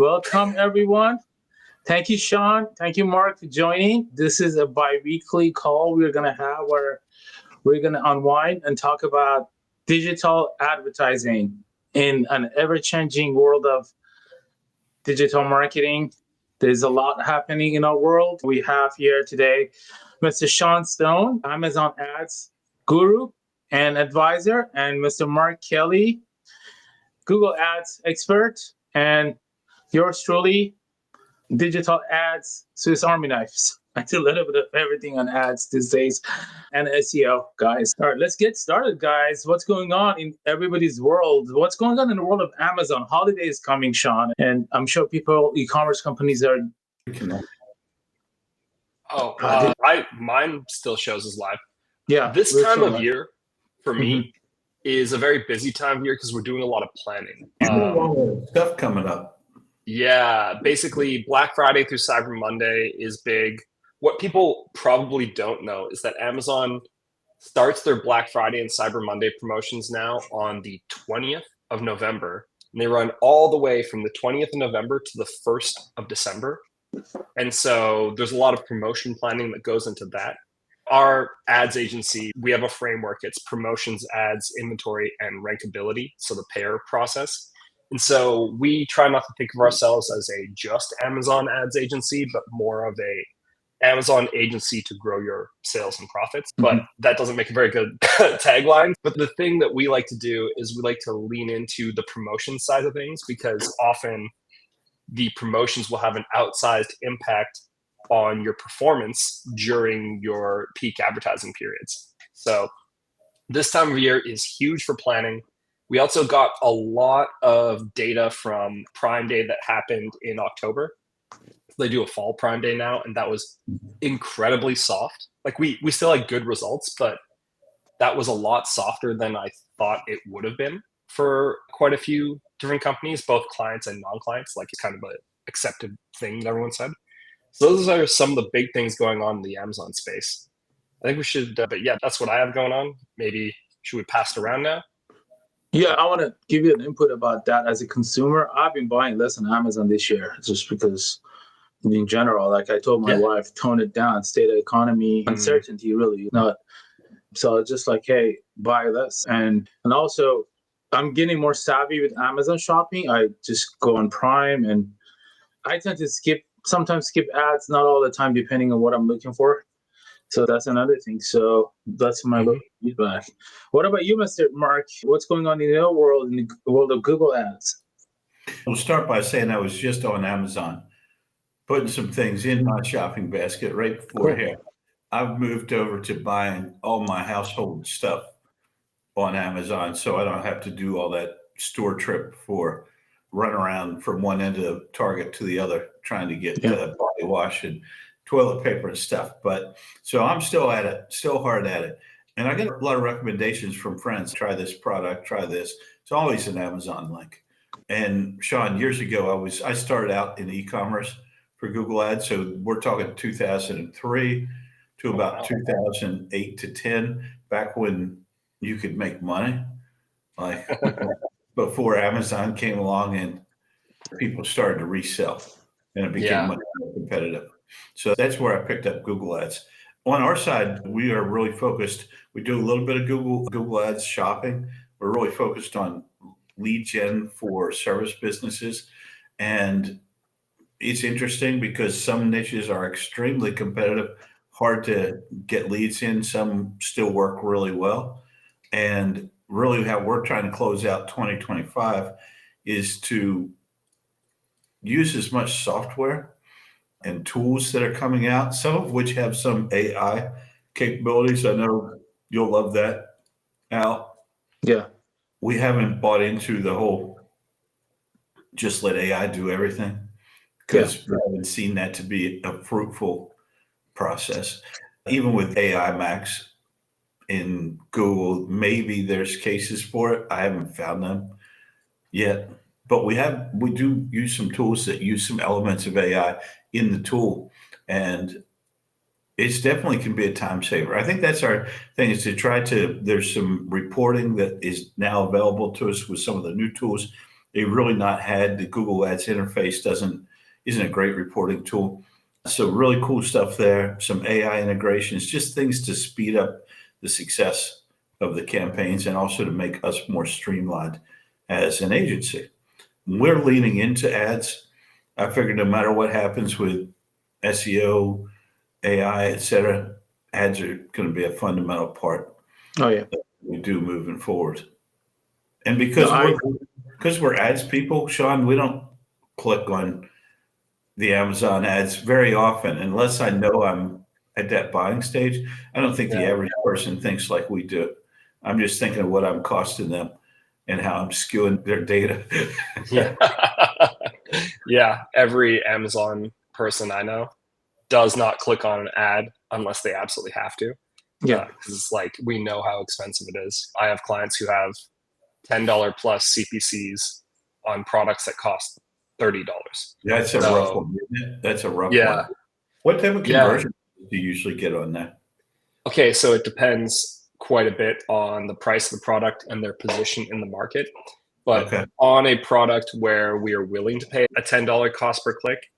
Welcome, everyone. Thank you, Sean. Thank you, Mark, for joining. This is a bi-weekly call we're going to have where we're going to unwind and talk about digital advertising in an ever-changing world of digital marketing. There's a lot happening in our world. We have here today Mr. Sean Stone, Amazon Ads guru and advisor, and Mr. Mark Kelly, Google Ads expert, and yours truly, digital ads, Swiss Army knives. I do a little bit of everything on ads these days and SEO, guys. All right, let's get started, guys. What's going on in everybody's world? What's going on in the world of Amazon? Holiday is coming, Sean, and I'm sure e-commerce companies are. Mine still shows as live. Yeah. This time of year for me is a very busy time of year because we're doing a lot of planning. Stuff coming up. Yeah, basically Black Friday through Cyber Monday is big. What people probably don't know is that Amazon starts their Black Friday and Cyber Monday promotions now on the 20th of November. And they run all the way from the 20th of November to the 1st of December. And so there's a lot of promotion planning that goes into that. Our ads agency, we have a framework. It's promotions, ads, inventory, and rankability. So the pair process. And so we try not to think of ourselves as a just Amazon ads agency, but more of a Amazon agency to grow your sales and profits. But that doesn't make a very good tagline. But the thing that we like to do is we like to lean into the promotion side of things, because often the promotions will have an outsized impact on your performance during your peak advertising periods. So this time of year is huge for planning. We also got a lot of data from Prime Day that happened in October. They do a fall Prime Day now, and that was incredibly soft. Like we still had good results, but that was a lot softer than I thought it would have been for quite a few different companies, both clients and non-clients. Like it's kind of an accepted thing that everyone said. So those are some of the big things going on in the Amazon space. I think we should, but yeah, that's what I have going on. Maybe should we pass it around now? Yeah, I want to give you an input about that. As a consumer, I've been buying less on Amazon this year just because in general, like I told my wife, tone it down, state of economy, uncertainty, really not. So it's just like, hey, buy less. And also I'm getting more savvy with Amazon shopping. I just go on Prime and I tend to sometimes skip ads, not all the time, depending on what I'm looking for. So that's another thing. So that's my feedback. What about you, Mr. Mark? What's going on in your world, in the world of Google Ads? I'll start by saying I was just on Amazon, putting some things in my shopping basket right before here. I've moved over to buying all my household stuff on Amazon, so I don't have to do all that store trip for run around from one end of Target to the other trying to get body wash and toilet paper and stuff. But so I'm still at it, still hard at it. And I get a lot of recommendations from friends. Try this product, try this. It's always an Amazon link. And Sean, years ago, I started out in e-commerce for Google Ads. So we're talking 2003 to about 2008 to 10, back when you could make money, like before Amazon came along and people started to resell and it became much more competitive. So that's where I picked up Google Ads. On our side, we are really focused. We do a little bit of Google Ads shopping. We're really focused on lead gen for service businesses. And it's interesting because some niches are extremely competitive, hard to get leads in. Some still work really well. And really how we're trying to close out 2025 is to use as much software and tools that are coming out, some of which have some AI capabilities. I know you'll love that, Al. Yeah. We haven't bought into the whole just let AI do everything, because we haven't seen that to be a fruitful process. Even with AI Max in Google, maybe there's cases for it. I haven't found them yet. But we do use some tools that use some elements of AI in the tool, and it's definitely can be a time saver. I think that's our thing, is to try to, there's some reporting that is now available to us with some of the new tools they've really not had the Google Ads interface isn't a great reporting tool. So really cool stuff there. Some AI integrations, just things to speed up the success of the campaigns and also to make us more streamlined as an agency. We're leaning into ads. I figure no matter what happens with SEO, AI, et cetera, ads are going to be a fundamental part Oh yeah. that we do moving forward. And No, because we're ads people, Sean, we don't click on the Amazon ads very often unless I know I'm at that buying stage. I don't think the average person thinks like we do. I'm just thinking of what I'm costing them and how I'm skewing their data. Yeah. Yeah. Every Amazon person I know does not click on an ad unless they absolutely have to. yeah. Because it's like, we know how expensive it is. I have clients who have $10 plus CPCs on products that cost $30. That's a rough one, isn't it? That's a rough Yeah. one. What type of conversion do you usually get on that? Okay, so it depends quite a bit on the price of the product and their position in the market. But on a product where we are willing to pay a $10 cost per click,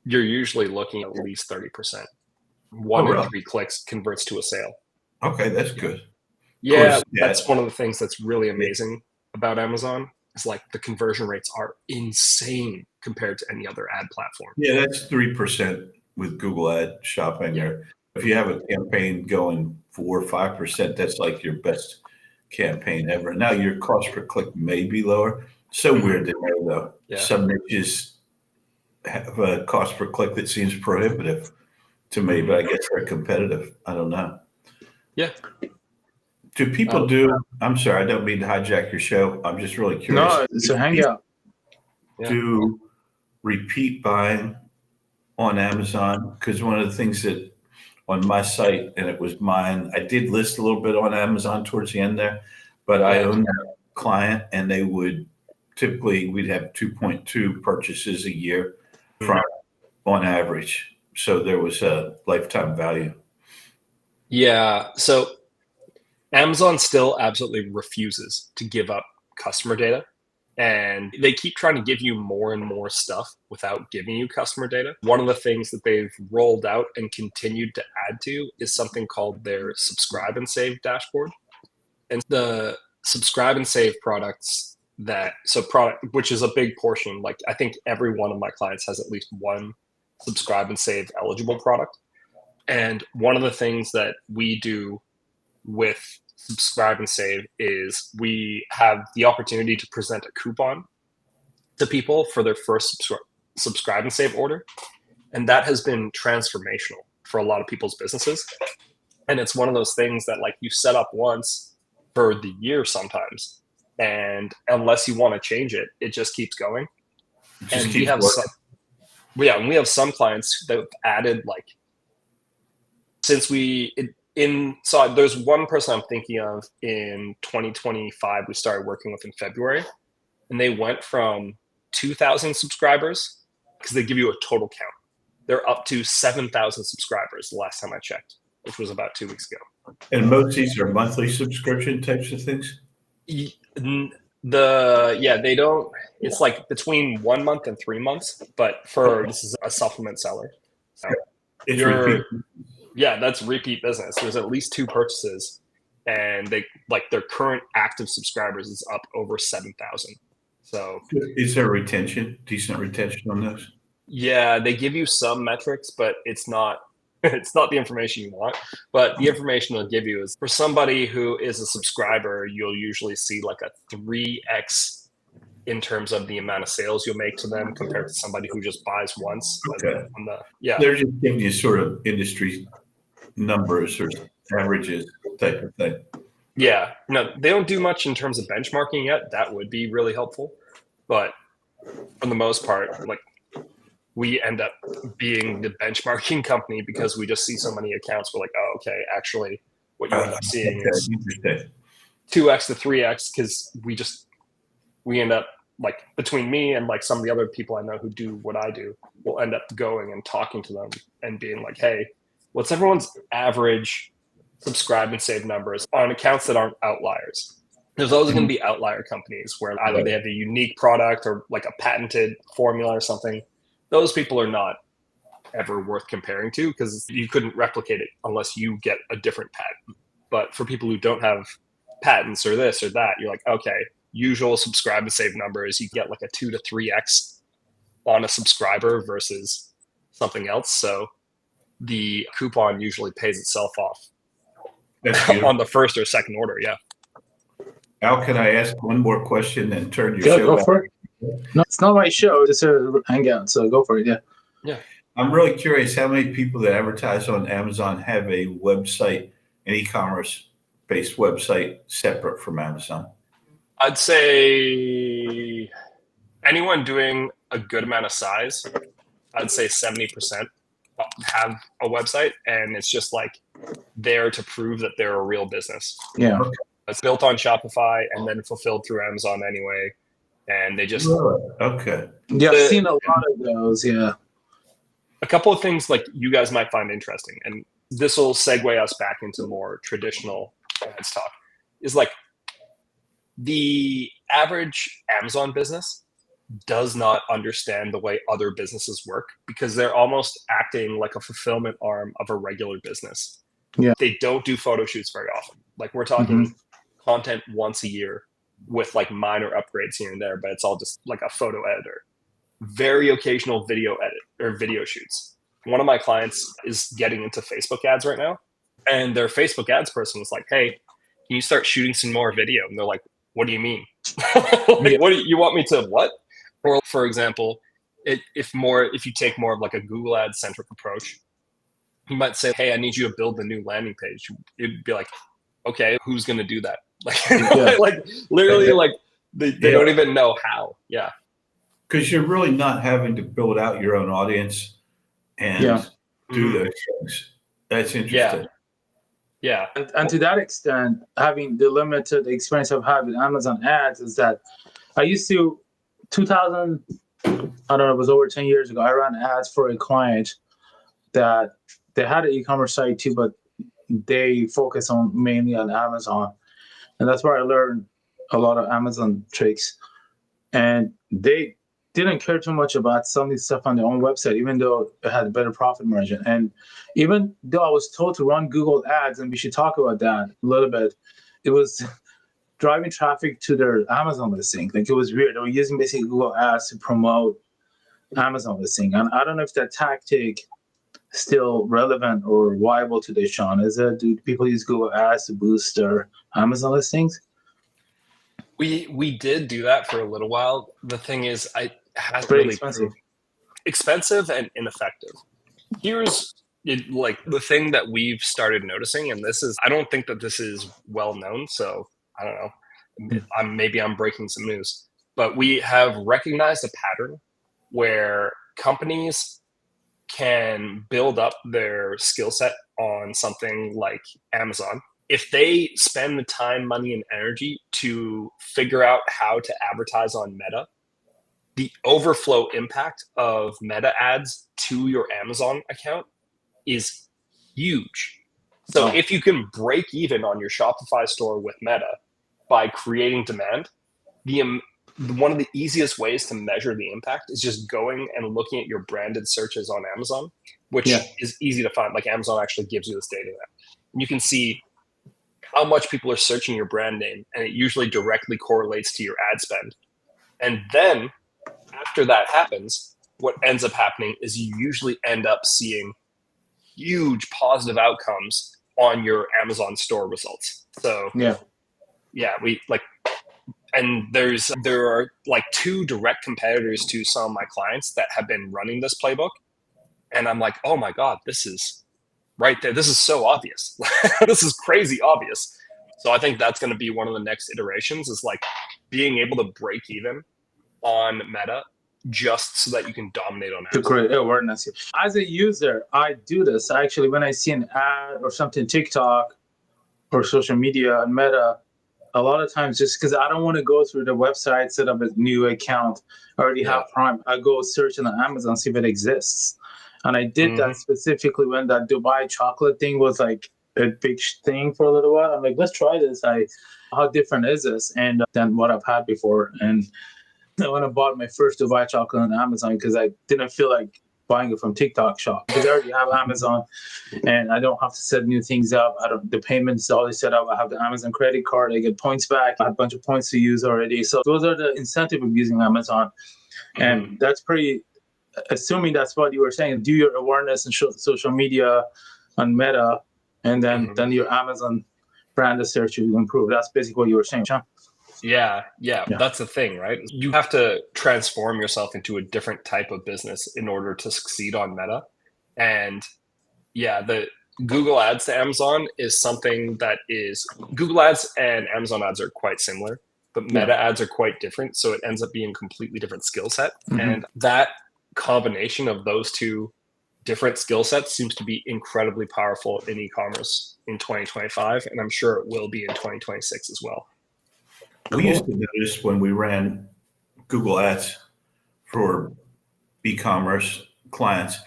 you're usually looking at least 30%. One in 3 clicks converts to a sale. Okay, that's good. Yeah, that's one of the things that's really amazing about Amazon. Is like the conversion rates are insane compared to any other ad platform. Yeah, that's 3% with Google Ad shopping. Yeah. Or if you have a campaign going 4 or 5%, that's like your best campaign ever. Now your cost per click may be lower. So weird to know though. Yeah. Some niches have a cost per click that seems prohibitive to me, but I guess they're competitive. I don't know. Yeah. Do people I'm sorry, I don't mean to hijack your show. I'm just really curious. No, it's a hangout. Do repeat buying on Amazon? Because one of the things that on my site, and it was mine, I did list a little bit on Amazon towards the end there, but I owned a client and they would typically, we'd have 2.2 purchases a year from on average. So there was a lifetime value. Yeah. So Amazon still absolutely refuses to give up customer data. And they keep trying to give you more and more stuff without giving you customer data. One of the things that they've rolled out and continued to add to is something called their subscribe and save dashboard. And the subscribe and save products which is a big portion. Like I think every one of my clients has at least one subscribe and save eligible product. And one of the things that we do with subscribe and save is we have the opportunity to present a coupon to people for their first subscribe and save order. And that has been transformational for a lot of people's businesses. And it's one of those things that like you set up once for the year sometimes. And unless you want to change it, it just keeps going. And we have some clients that have added like, so there's one person I'm thinking of in 2025 we started working with in February, and they went from 2,000 subscribers, because they give you a total count. They're up to 7,000 subscribers the last time I checked, which was about 2 weeks ago. And most of these are monthly subscription types of things? They don't, it's like between 1 month and 3 months, but this is a supplement seller. So it's repeat. Yeah, that's repeat business. There's at least 2 purchases, and they like their current active subscribers is up over 7,000. So is there decent retention on those? Yeah, they give you some metrics, but it's not the information you want. But the information they'll give you is for somebody who is a subscriber, you'll usually see like a 3x in terms of the amount of sales you'll make to them compared to somebody who just buys once. Okay. They're just giving you sort of industry numbers or averages type of thing. Yeah. No, they don't do much in terms of benchmarking yet. That would be really helpful. But for the most part, like we end up being the benchmarking company because we just see so many accounts. We're like, oh, okay, actually what you end up seeing is 2x to 3x because we end up like between me and like some of the other people I know who do what I do, we'll end up going and talking to them and being like, hey, what's everyone's average subscribe and save numbers on accounts that aren't outliers? There's always going to be outlier companies where either they have a unique product or like a patented formula or something. Those people are not ever worth comparing to because you couldn't replicate it unless you get a different patent. But for people who don't have patents or this or that, you're like, okay, usual subscribe and save numbers, you get like a 2 to 3x on a subscriber versus something else. So the coupon usually pays itself off on the first or second order. Yeah. Al, can I ask one more question and turn your show go back? for it. No, it's not my show. It's a hangout. So go for it. Yeah. Yeah. I'm really curious how many people that advertise on Amazon have a website, an e-commerce based website separate from Amazon? I'd say anyone doing a good amount of size, I'd say 70% have a website, and it's just like there to prove that they're a real business. Yeah. It's built on Shopify and then fulfilled through Amazon anyway. And they just okay. Yeah, I've seen a lot of those. Yeah. A couple of things like you guys might find interesting, and this will segue us back into more traditional ads talk, is like the average Amazon business does not understand the way other businesses work because they're almost acting like a fulfillment arm of a regular business. Yeah. They don't do photo shoots very often. Like we're talking content once a year with like minor upgrades here and there, but it's all just like a photo editor. Very occasional video edit or video shoots. One of my clients is getting into Facebook ads right now, and their Facebook ads person was like, "Hey, can you start shooting some more video?" And they're like, "What do you mean? Like, what do you want me to what?" Or for example, if you take more of like a Google Ads centric approach, you might say, "Hey, I need you to build the new landing page." It'd be like, "Okay, who's going to do that?" Like, like literally, like they don't even know how. Yeah. Because you're really not having to build out your own audience and do those things. That's interesting. Yeah. And to that extent, having the limited experience I've had with Amazon ads is that I used to, 2000, I don't know, it was over 10 years ago, I ran ads for a client that they had an e-commerce site too, but they focus on mainly on Amazon. And that's where I learned a lot of Amazon tricks. And they didn't care too much about selling stuff on their own website, even though it had a better profit margin. And even though I was told to run Google ads, and we should talk about that a little bit, it was driving traffic to their Amazon listing. Like it was weird. They were using basically Google ads to promote Amazon listing. And I don't know if that tactic is still relevant or viable today, Sean. Do people use Google ads to boost their Amazon listings? We did do that for a little while. The thing is, it has very really expensive and ineffective. Here's like the thing that we've started noticing, and I don't think that this is well known, so I don't know. Maybe I'm breaking some news, but we have recognized a pattern where companies can build up their skill set on something like Amazon. If they spend the time, money, and energy to figure out how to advertise on Meta, the overflow impact of Meta ads to your Amazon account is huge. So if you can break even on your Shopify store with Meta by creating demand, one of the easiest ways to measure the impact is just going and looking at your branded searches on Amazon, which is easy to find. Like Amazon actually gives you this data there. And you can see how much people are searching your brand name, and it usually directly correlates to your ad spend. And then after that happens, what ends up happening is you usually end up seeing huge positive outcomes on your Amazon store results. So we like, and there are like 2 direct competitors to some of my clients that have been running this playbook. And I'm like, oh my God, this is right there. This is so obvious. This is crazy obvious. So I think that's going to be one of the next iterations is like being able to break even on Meta just so that you can dominate on Amazon. To create awareness. As a user, I do this. Actually, when I see an ad or something, TikTok or social media and Meta, a lot of times just because I don't want to go through the website, set up a new account, I already have Prime, I go search on Amazon, see if it exists. And I did that specifically when that Dubai chocolate thing was like a big thing for a little while. I'm like, let's try this. I how different is this and than what I've had before. And when I bought my first Dubai chocolate on Amazon, because I didn't feel like buying it from TikTok shop, because I already have Amazon and I don't have to set new things up. The payments always set up. I have the Amazon credit card. I get points back. I have a bunch of points to use already. So those are the incentive of using Amazon. And that's pretty, assuming that's what you were saying, do your awareness and social media on Meta, and then your Amazon brand search will improve. That's basically what you were saying, Sean. Yeah, that's the thing, right? You have to transform yourself into a different type of business in order to succeed on Meta. And yeah, the Google ads to Amazon is something that is, Google ads and Amazon ads are quite similar, but Meta ads are quite different. So it ends up being a completely different skill set. And that combination of those two different skill sets seems to be incredibly powerful in e-commerce in 2025. And I'm sure it will be in 2026 as well. We used to notice when we ran Google ads for e-commerce clients,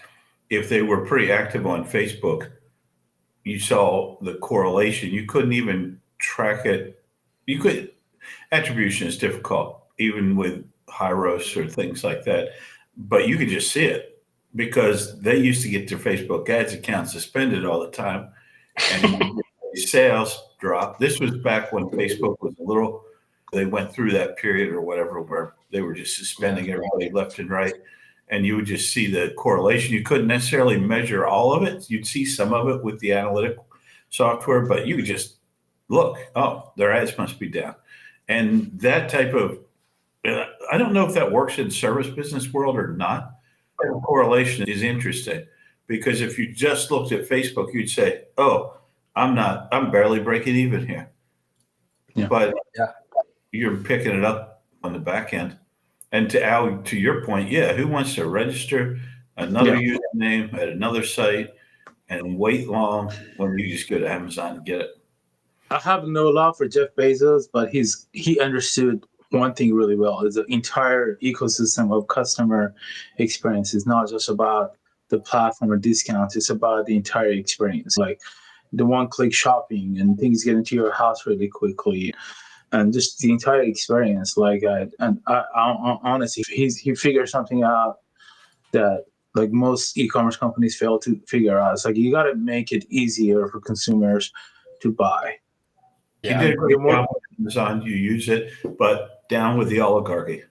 if they were pretty active on Facebook, you saw the correlation. You couldn't even track it. Attribution is difficult, even with high ROAS or things like that, but you could just see it because they used to get their Facebook ads account suspended all the time and sales dropped. This was back when Facebook was a little, they went through that period or whatever where they were just suspending everybody left and right. And you would just see the correlation. You couldn't necessarily measure all of it. You'd see some of it with the analytic software, but you could just look, oh, their ads must be down. And that type of, I don't know if that works in service business world or not. But correlation is interesting because if you just looked at Facebook, you'd say, oh, I'm barely breaking even here. Yeah. But you're picking it up on the back end. And to your point, who wants to register another username at another site and wait long when you just go to Amazon and get it? I have no love for Jeff Bezos, but he understood one thing really well: is the entire ecosystem of customer experience is not just about the platform or discounts; it's about the entire experience, like the one-click shopping and things get into your house really quickly. And just the entire experience, honestly, he figured something out that like most e-commerce companies fail to figure out. It's like you got to make it easier for consumers to buy. You did a great job with Amazon. You use it, but down with the oligarchy.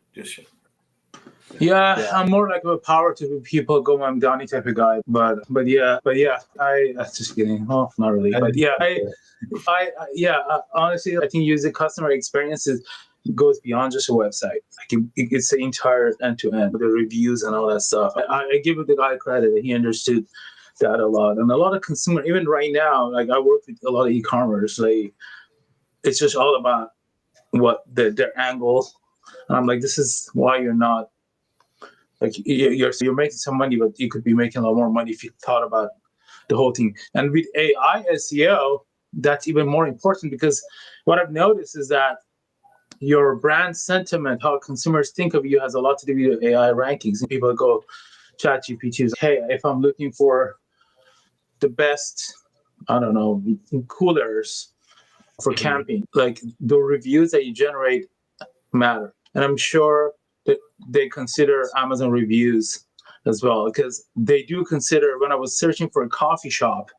I'm more like a power to people go I'm Donnie type of guy. But I just kidding. Oh, not really. But honestly, I think using customer experiences goes beyond just a website. Like it's the entire end to end, the reviews and all that stuff. I give the guy credit that he understood that a lot, and a lot of consumer. Even right now, like I work with a lot of e-commerce. Like it's just all about what their angle. And I'm like, this is why you're not. Like you're making some money, but you could be making a lot more money if you thought about the whole thing. And with AI SEO, that's even more important because what I've noticed is that your brand sentiment, how consumers think of you, has a lot to do with AI rankings. People go ChatGPT, hey, if I'm looking for the best, I don't know, coolers for camping, like the reviews that you generate matter. And I'm sure that they consider Amazon reviews as well, because they do consider, when I was searching for a coffee shop,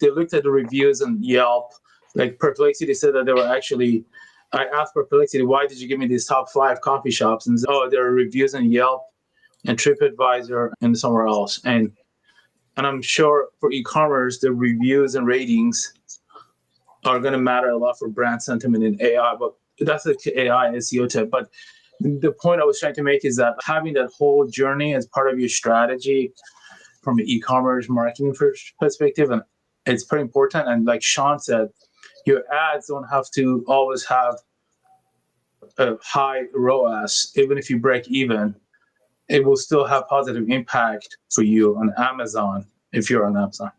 they looked at the reviews on Yelp. Like Perplexity said that they were actually, I asked Perplexity, why did you give me these top 5 coffee shops? And there are reviews on Yelp and TripAdvisor and somewhere else. And I'm sure for e-commerce, the reviews and ratings are going to matter a lot for brand sentiment in AI, but that's the AI SEO tip. But the point I was trying to make is that having that whole journey as part of your strategy from an e-commerce marketing perspective, and it's pretty important. And like Sean said, your ads don't have to always have a high ROAS. Even if you break even, it will still have positive impact for you on Amazon if you're on Amazon.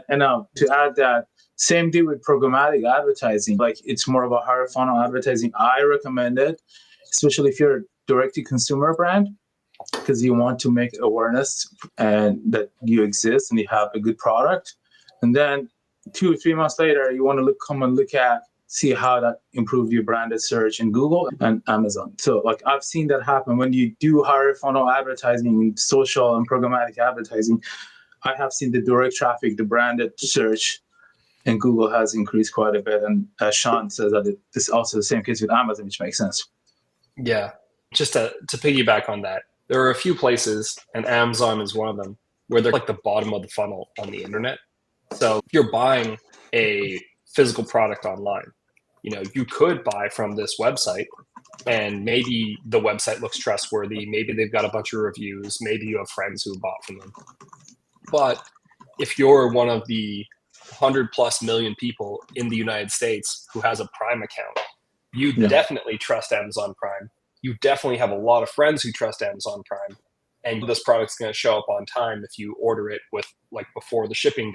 And to add that, same deal with programmatic advertising. Like it's more of a higher funnel advertising. I recommend it, especially if you're a direct-to-consumer brand, because you want to make awareness and that you exist and you have a good product. And then 2 or 3 months later, you want to come and look at see how that improved your branded search in Google and Amazon. So like I've seen that happen when you do higher funnel advertising, social and programmatic advertising. I have seen the direct traffic, the branded search in Google has increased quite a bit. And as Sean says that it's also the same case with Amazon, which makes sense. Yeah. Just to piggyback on that, there are a few places, and Amazon is one of them, where they're like the bottom of the funnel on the internet. So if you're buying a physical product online, you could buy from this website, and maybe the website looks trustworthy. Maybe they've got a bunch of reviews. Maybe you have friends who bought from them. But if you're one of the 100+ million people in the United States who has a Prime account, you definitely trust Amazon Prime. You definitely have a lot of friends who trust Amazon Prime, and this product's going to show up on time if you order it with like before the shipping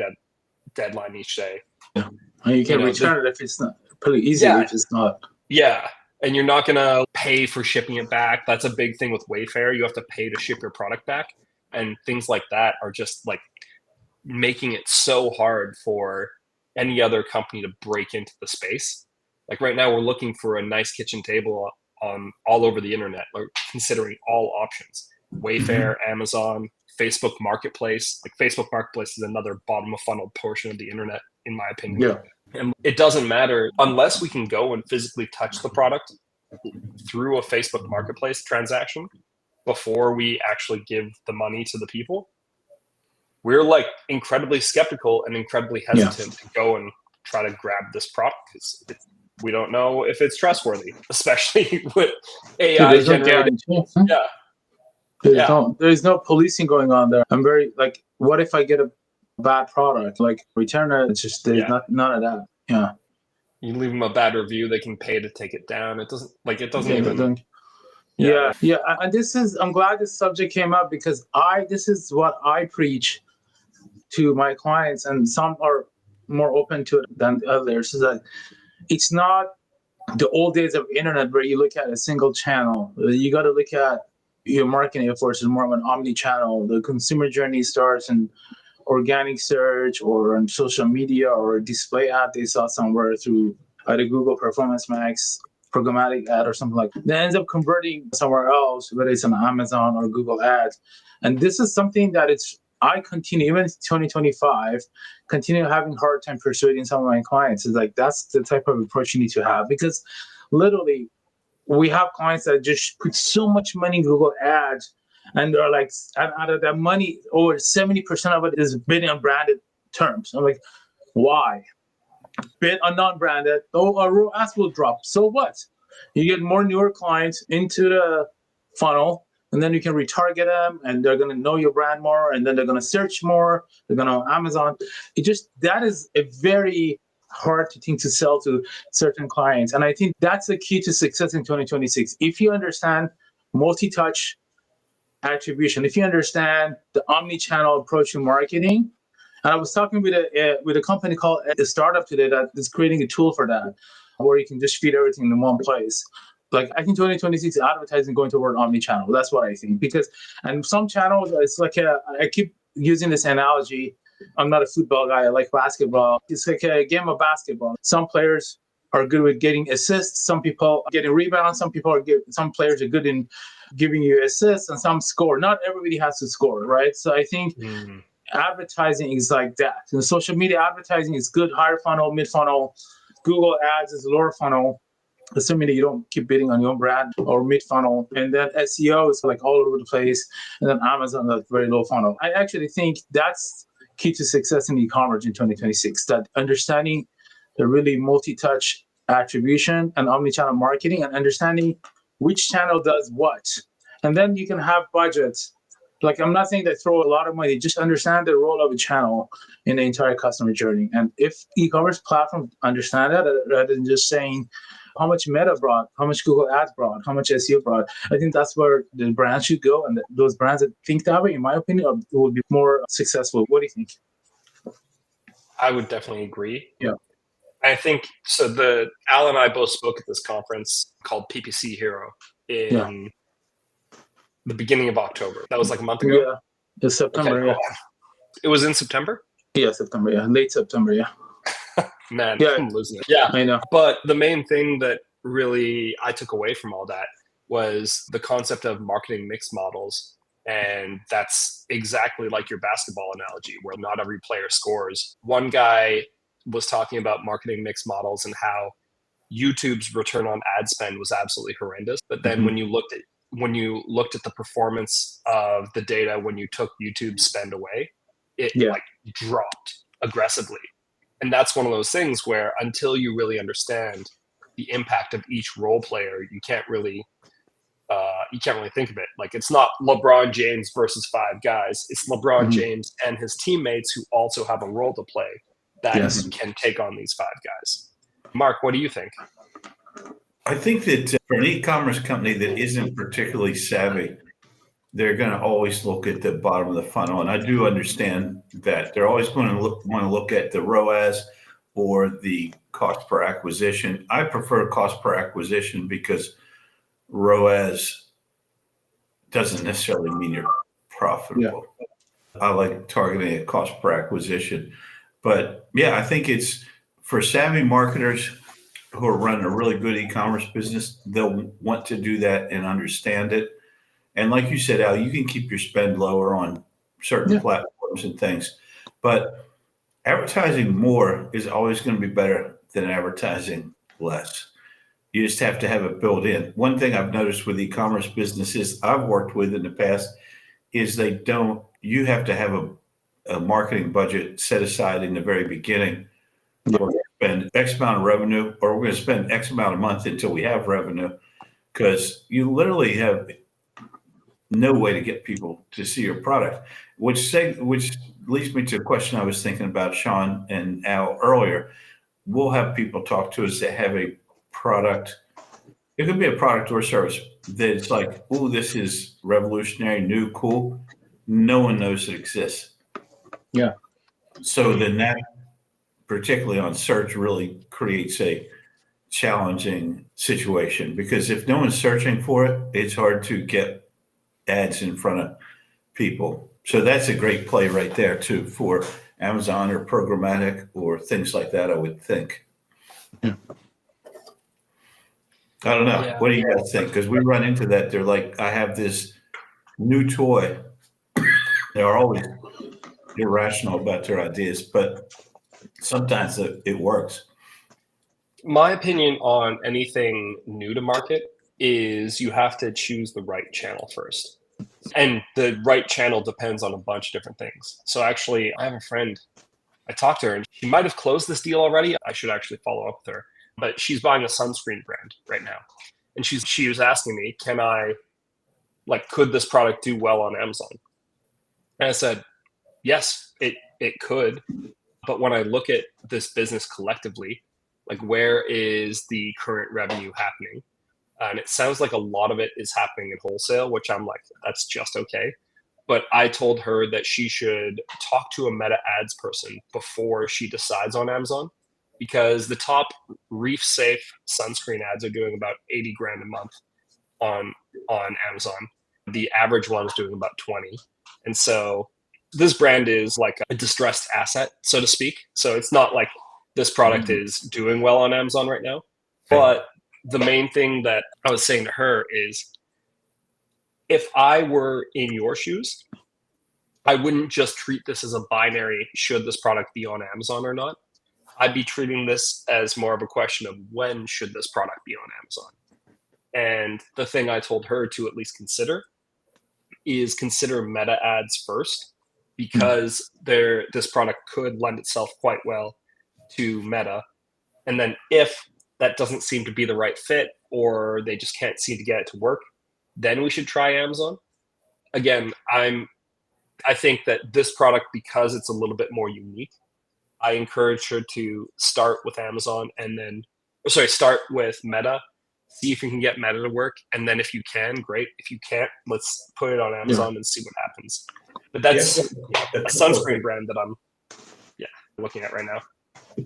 deadline each day. Yeah, and you can return it if it's not pretty easy. If it's not. Yeah, and you're not going to pay for shipping it back. That's a big thing with Wayfair. You have to pay to ship your product back, and things like that are just like making it so hard for any other company to break into the space. Like right now, we're looking for a nice kitchen table on all over the internet, like considering all options. Wayfair, Amazon, Facebook Marketplace. Like Facebook Marketplace is another bottom of funnel portion of the internet, in my opinion. Yeah. And it doesn't matter unless we can go and physically touch the product through a Facebook Marketplace transaction before we actually give the money to the people. We're like incredibly skeptical and incredibly hesitant to go and try to grab this product because we don't know if it's trustworthy, especially with AI generated. There's no policing going on there. I'm very like, what if I get a bad product? Like return it. It's just there's none of that. Yeah. You leave them a bad review, they can pay to take it down. It doesn't even. And I'm glad this subject came up because this is what I preach to my clients, and some are more open to it than others. Is that it's not the old days of internet where you look at a single channel. You got to look at your marketing efforts as more of an omnichannel. The consumer journey starts in organic search or on social media or a display ad they saw somewhere through either Google Performance Max, programmatic ad or something like that. That ends up converting somewhere else, whether it's on Amazon or Google Ads. And this is something that I continue, even in 2025, continue having hard time persuading some of my clients. It's like, that's the type of approach you need to have, because literally we have clients that just put so much money in Google Ads, and they're like, out of that money, over 70% of it is bid on branded terms. I'm like, why? Bid on non-branded, our ROAS will drop. So what? You get more newer clients into the funnel, and then you can retarget them, and they're going to know your brand more, and then they're going to search more. They're going to know Amazon. That is a very hard thing to sell to certain clients. And I think that's the key to success in 2026. If you understand multi-touch attribution, if you understand the omni-channel approach to marketing, and I was talking with a company called a startup today that is creating a tool for that, where you can just feed everything in one place. Like, I think 2026 advertising going toward omni-channel. That's what I think. And some channels, it's like I keep using this analogy. I'm not a football guy. I like basketball. It's like a game of basketball. Some players are good with getting assists. Some people are getting rebounds. Some players are good in giving you assists, and some score. Not everybody has to score, right? So I think advertising is like that. And social media advertising is good, higher funnel, mid funnel. Google Ads is lower funnel, assuming that you don't keep bidding on your own brand, or mid funnel. And then SEO is like all over the place. And then Amazon is very low funnel. I actually think that's key to success in e-commerce in 2026, that understanding the really multi-touch attribution and omnichannel marketing, and understanding which channel does what. And then you can have budgets. Like, I'm not saying that throw a lot of money, just understand the role of a channel in the entire customer journey. And if e-commerce platforms understand that, rather than just saying how much Meta brought, how much Google Ads brought, how much SEO brought, I think that's where the brands should go. And those brands that think that way, in my opinion, will be more successful. What do you think? I would definitely agree. Yeah. I think so. Al and I both spoke at this conference called PPC Hero in the beginning of October. That was like a month ago. Yeah, it's September. Okay. It was in September. Yeah, September. Yeah, late September. Yeah. Man, Yeah. I'm losing it. Yeah. I know. But the main thing that really I took away from all that was the concept of marketing mix models. And that's exactly like your basketball analogy, where not every player scores. One guy was talking about marketing mix models and how YouTube's return on ad spend was absolutely horrendous. But then when you looked at the performance of the data when you took YouTube spend away, it like dropped aggressively. And that's one of those things where until you really understand the impact of each role player, you can't really think of it. Like, it's not LeBron James versus 5 guys. It's LeBron James and his teammates who also have a role to play that can take on these 5 guys. Mark, what do you think? I think that for an e-commerce company that isn't particularly savvy, they're going to always look at the bottom of the funnel. And I do understand that they're always going to want to look at the ROAS or the cost per acquisition. I prefer cost per acquisition because ROAS doesn't necessarily mean you're profitable. I like targeting a cost per acquisition. But yeah, I think it's for savvy marketers who are running a really good e-commerce business, they'll want to do that and understand it. And like you said, Al, you can keep your spend lower on certain platforms and things, but advertising more is always going to be better than advertising less. You just have to have it built in. One thing I've noticed with e-commerce businesses I've worked with in the past is you have to have a marketing budget set aside in the very beginning. We're going to spend X amount of revenue, or we're going to spend X amount a month until we have revenue, because you literally have no way to get people to see your product, which leads me to a question I was thinking about, Sean and Al, earlier. We'll have people talk to us that have a product. It could be a product or service that's like, oh, this is revolutionary, new, cool. No one knows it exists. Yeah. So then that, particularly on search, really creates a challenging situation, because if no one's searching for it, it's hard to get ads in front of people. So that's a great play right there too for Amazon or programmatic or things like that, I would think. Yeah. I don't know. Yeah. What do you guys think? Because we run into that. They're like, I have this new toy. They're always irrational about their ideas, but sometimes it works. My opinion on anything new to market is you have to choose the right channel first. And the right channel depends on a bunch of different things. So actually, I have a friend, I talked to her and she might have closed this deal already. I should actually follow up with her, but she's buying a sunscreen brand right now. And she was asking me, could this product do well on Amazon? And I said, yes, it could. But when I look at this business collectively, like, where is the current revenue happening? And it sounds like a lot of it is happening in wholesale, which I'm like, that's just okay. But I told her that she should talk to a meta ads person before she decides on Amazon, because the top reef safe sunscreen ads are doing about 80 grand a month on Amazon. The average one is doing about 20. And so this brand is like a distressed asset, so to speak. So it's not like this product is doing well on Amazon right now. But the main thing that I was saying to her is, if I were in your shoes, I wouldn't just treat this as a binary, should this product be on Amazon or not? I'd be treating this as more of a question of, when should this product be on Amazon? And the thing I told her to at least consider is consider meta ads first, because this product could lend itself quite well to Meta. And then if that doesn't seem to be the right fit, or they just can't seem to get it to work, then we should try Amazon. Again, I think that this product, because it's a little bit more unique, I encourage her to start with Amazon start with Meta, see if you can get Meta to work. And then if you can, great. If you can't, let's put it on Amazon and see what happens. But that's a sunscreen brand that I'm looking at right now.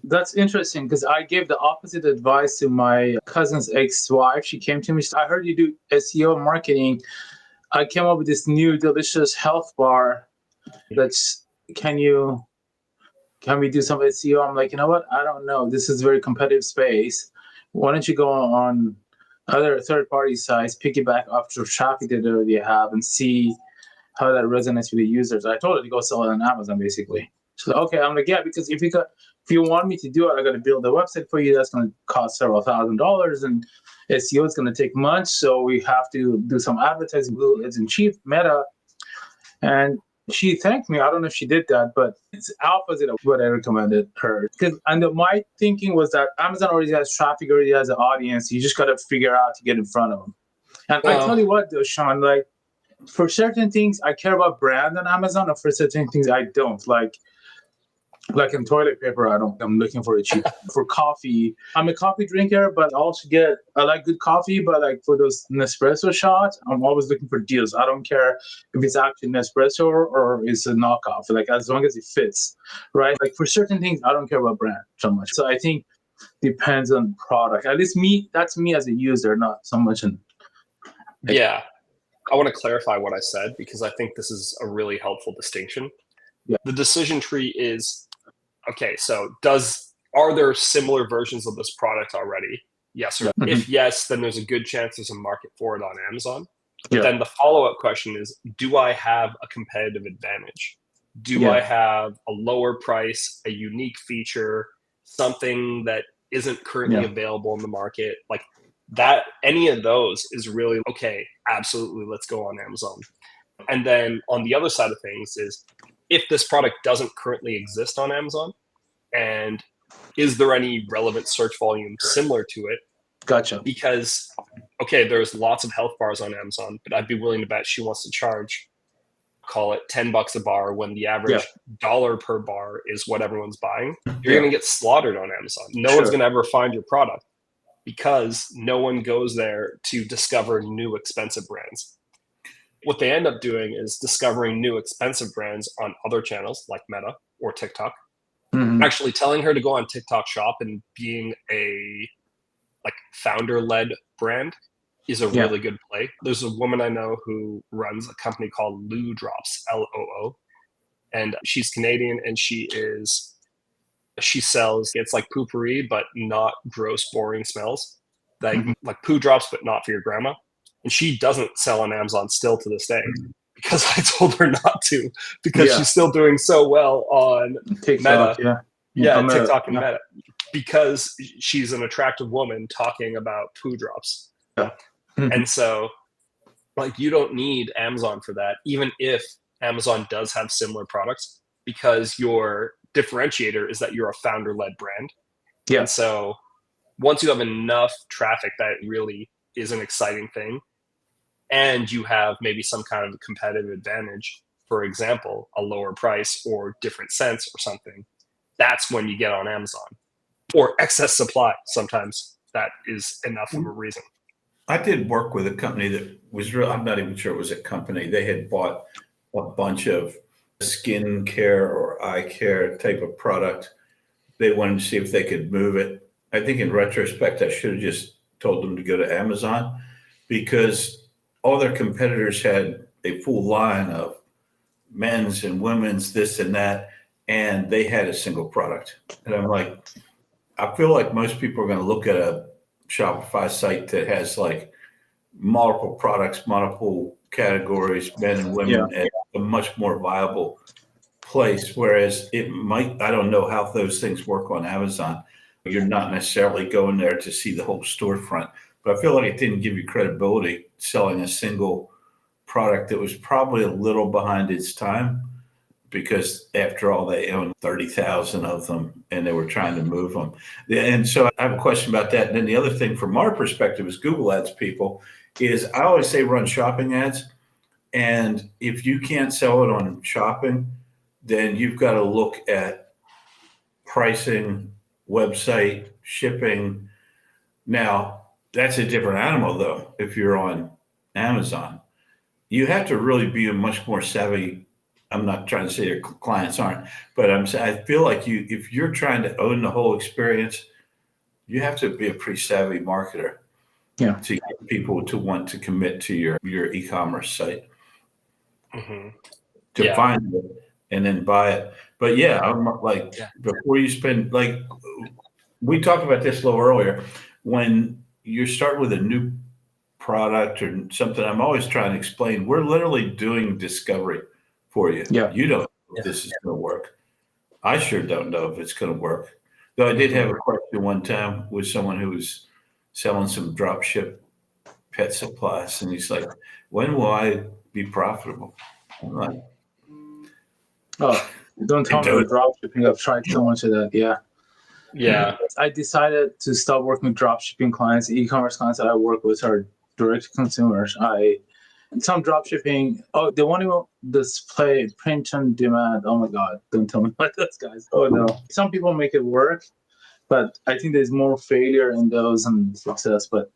That's interesting, because I gave the opposite advice to my cousin's ex-wife. She came to me, she said, I heard you do SEO marketing. I came up with this new delicious health bar. Can you can we do some SEO? I'm like, you know what? I don't know. This is a very competitive space. Why don't you go on other third-party sites, piggyback off the traffic that they already have, and see how that resonates with the users. I told her to go sell it on Amazon, basically. She's like, okay. I'm like, yeah, because if you want me to do it, I got to build a website for you. That's going to cost several $1,000s, and SEO is going to take months. So we have to do some advertising. Google isn't cheap, Meta. And she thanked me. I don't know if she did that, but it's opposite of what I recommended her. My thinking was that Amazon already has traffic, already has an audience. You just got to figure out to get in front of them. And I tell you what, though, Sean, like, for certain things, I care about brand on Amazon, and for certain things, I don't. Like in toilet paper, I'm looking for it cheap. For coffee, I'm a coffee drinker, but I like good coffee, but like for those Nespresso shots, I'm always looking for deals. I don't care if it's actually Nespresso or it's a knockoff, like as long as it fits, right? Like for certain things, I don't care about brand so much. So I think depends on product. At least that's me as a user, not so much Yeah. I want to clarify what I said because I think this is a really helpful distinction. Yeah. The decision tree is, okay, so are there similar versions of this product already? Yes or no. Mm-hmm. If yes, then there's a good chance there's a market for it on Amazon. But then the follow-up question is, do I have a competitive advantage? Do I have a lower price, a unique feature, something that isn't currently available in the market? Like that, any of those is really, okay, absolutely, let's go on Amazon. And then on the other side of things is, if this product doesn't currently exist on Amazon, and is there any relevant search volume similar to it? Gotcha. Because, okay, there's lots of health bars on Amazon, but I'd be willing to bet she wants to charge, call it $10 a bar, when the average dollar per bar is what everyone's buying. You're going to get slaughtered on Amazon. No one's going to ever find your product because no one goes there to discover new expensive brands. What they end up doing is discovering new expensive brands on other channels like Meta or TikTok. Mm-hmm. Actually telling her to go on TikTok shop and being a founder-led brand is a really good play. There's a woman I know who runs a company called Loo Drops, Loo, and she's Canadian, and she sells, it's like poopery, but not gross, boring smells, like poo drops, but not for your grandma. And she doesn't sell on Amazon still to this day because I told her not to, because she's still doing so well on TikTok, Meta. TikTok and Meta, because she's an attractive woman talking about poo drops. And so, you don't need Amazon for that, even if Amazon does have similar products, because your differentiator is that you're a founder-led brand. And so once you have enough traffic that it really is an exciting thing, and you have maybe some kind of competitive advantage, for example, a lower price or different scents or something, that's when you get on Amazon. Or excess supply. Sometimes that is enough of a reason. I did work with a company that was real. I'm not even sure it was a company. They had bought a bunch of skin care or eye care type of product. They wanted to see if they could move it. I think in retrospect, I should have just told them to go to Amazon, because all their competitors had a full line of men's and women's, this and that, and they had a single product. And I'm like, I feel like most people are going to look at a Shopify site that has like multiple products, multiple categories, men and women, at a much more viable place. Whereas it might, I don't know how those things work on Amazon. You're not necessarily going there to see the whole storefront, but I feel like it didn't give you credibility selling a single product that was probably a little behind its time, because after all, they own 30,000 of them and they were trying to move them. And so I have a question about that. And then the other thing from our perspective as Google Ads people is, I always say run shopping ads. And if you can't sell it on shopping, then you've got to look at pricing, website, shipping. Now, that's a different animal though. If you're on Amazon, you have to really be a much more savvy. I'm not trying to say your clients aren't, but I'm saying, I feel like if you're trying to own the whole experience, you have to be a pretty savvy marketer to get people to want to commit to your e-commerce site. To find and then buy it. But yeah, I'm like, before you spend, like, we talked about this a little earlier, when you start with a new product or something, I'm always trying to explain, we're literally doing discovery for you. Yeah. You don't know if this is going to work. I sure don't know if it's going to work. Though I did have a question one time with someone who was selling some drop ship pet supplies, and he's like, when will I be profitable? I'm like, Oh, don't tell me about drop shipping. I've tried so much of that. Yeah. Yeah. I decided to stop working with drop shipping clients. E-commerce clients that I work with are direct consumers. Some drop shipping. Oh, they want to display print on demand. Oh my God. Don't tell me about those guys. Oh no. Some people make it work, but I think there's more failure in those than success. But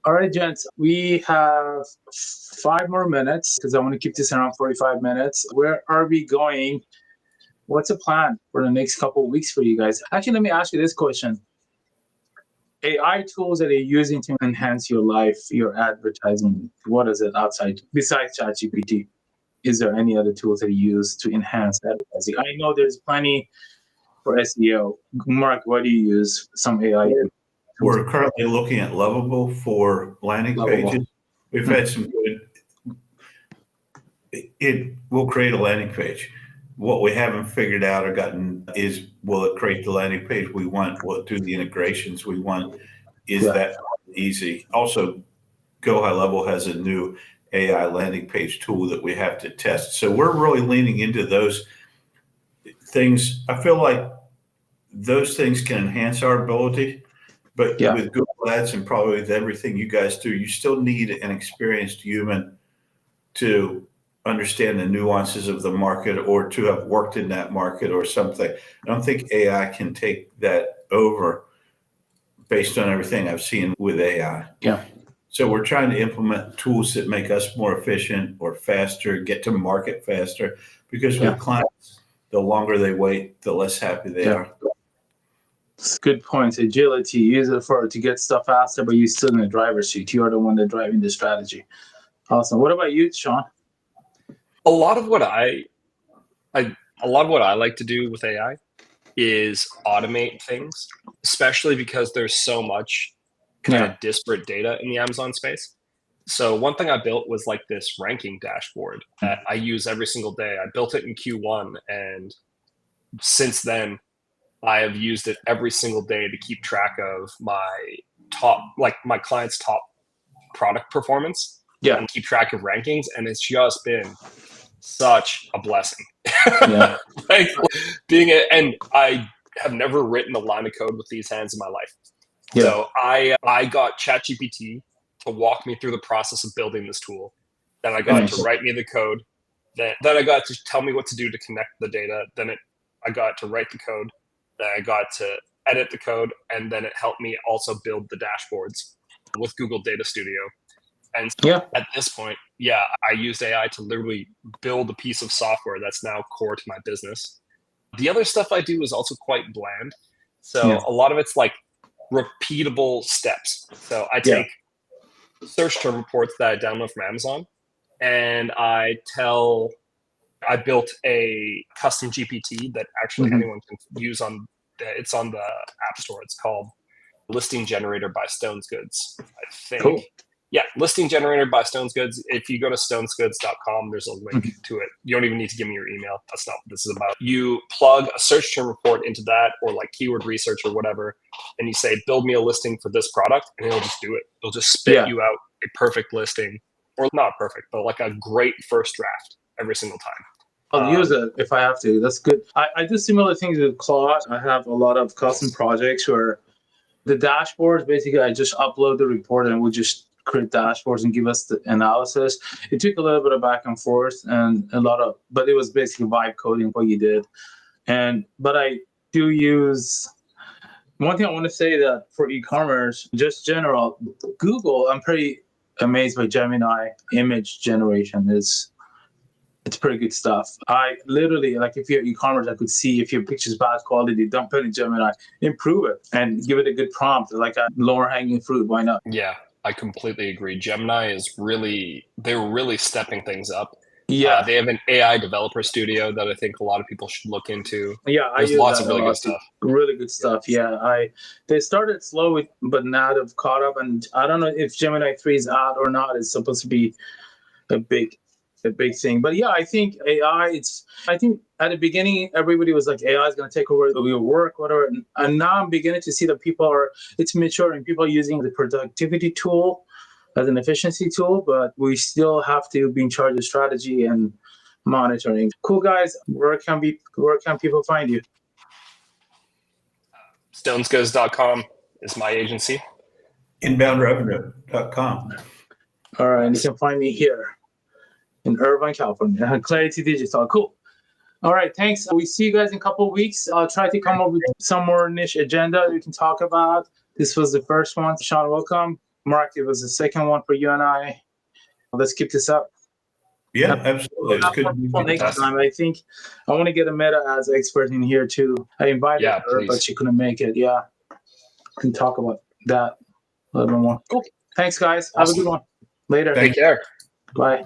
all right, gents, we have 5 more minutes because I want to keep this around 45 minutes. Where are we going? What's the plan for the next couple of weeks for you guys? Actually, let me ask you this question. AI tools that you're using to enhance your life, your advertising, what is it outside, besides ChatGPT? Is there any other tools that you use to enhance advertising? I know there's plenty for SEO. Mark, what do you use? Some AI? we're currently looking at Lovable for landing Lovable. pages. We've had some good. It will create a landing page. What we haven't figured out or gotten is, will it create the landing page we want? Will it do the integrations we want? Is that easy? Also, Go High Level has a new AI landing page tool that we have to test. So we're really leaning into those things. I feel like those things can enhance our ability, but with Google Ads and probably with everything you guys do, you still need an experienced human to understand the nuances of the market or to have worked in that market or something. I don't think AI can take that over based on everything I've seen with AI. Yeah. So we're trying to implement tools that make us more efficient or faster, get to market faster, because with clients, the longer they wait, the less happy they are. Good points. Agility, use it to get stuff faster, but you're still in the driver's seat. You're the one that's driving the strategy. Awesome. What about you, Sean? A lot of what I like to do with AI is automate things, especially because there's so much kind of disparate data in the Amazon space. So one thing I built was like this ranking dashboard that I use every single day. I built it in Q1, and since then I have used it every single day to keep track of my clients' top product performance and keep track of rankings. And it's just been such a blessing. And I have never written a line of code with these hands in my life. So I got ChatGPT to walk me through the process of building this tool. Then I got to write me the code. Then I got to tell me what to do to connect the data. I got to write the code. Then I got to edit the code, and then it helped me also build the dashboards with Google Data Studio. And so at this point, I used AI to literally build a piece of software that's now core to my business. The other stuff I do is also quite bland. So a lot of it's like repeatable steps. So I take search term reports that I download from Amazon, and I built a custom GPT that actually anyone can use it's on the App Store. It's called Listing Generator by Stones Goods, I think. Cool. Yeah, Listing Generator by Stones Goods. If you go to stonesgoods.com, there's a link to it. You don't even need to give me your email. That's not what this is about. You plug a search term report into that, or like keyword research or whatever, and you say, build me a listing for this product, and it'll just do it. It'll just spit you out a perfect listing, or not perfect, but like a great first draft every single time. I'll use it if I have to. That's good. I do similar things with Claude. I have a lot of custom projects where the dashboards, basically, I just upload the report and we just create dashboards and give us the analysis. It took a little bit of back and forth and but it was basically vibe coding what you did. But I do use, one thing I want to say that for e-commerce, just general, Google, I'm pretty amazed by Gemini image generation. It's pretty good stuff. I literally, like, if you're e-commerce, I could see if your picture's bad quality, dump it in Gemini, improve it, and give it a good prompt, like a lower hanging fruit. Why not? Yeah, I completely agree. Gemini they're really stepping things up. Yeah. They have an AI developer studio that I think a lot of people should look into. Yeah, There's lots of really good stuff. Really good stuff. Yeah, they started slow, but now they've caught up. And I don't know if Gemini 3 is out or not. It's supposed to be a big thing. But yeah, I think AI. I think at the beginning everybody was like AI is going to take over your work, whatever. And now I'm beginning to see that it's maturing. People are using the productivity tool as an efficiency tool, but we still have to be in charge of strategy and monitoring. Cool, guys. Where can people find you? Stonesgoes.com is my agency. Inboundrevenue.com. All right, and you can find me here in Irvine, California. Clarity Digital. Cool. All right, thanks. We see you guys in a couple of weeks. I'll try to come up with some more niche agenda we can talk about. This was the first one. Sean, welcome. Mark, it was the second one for you and I. Let's keep this up. Yeah, absolutely. It's good to be next time. I think I want to get a meta ads expert in here too. I invited her, please. but she couldn't make it. Yeah, can talk about that a little bit more. Cool. Thanks, guys. Awesome. Have a good one. Later. Take care. Bye.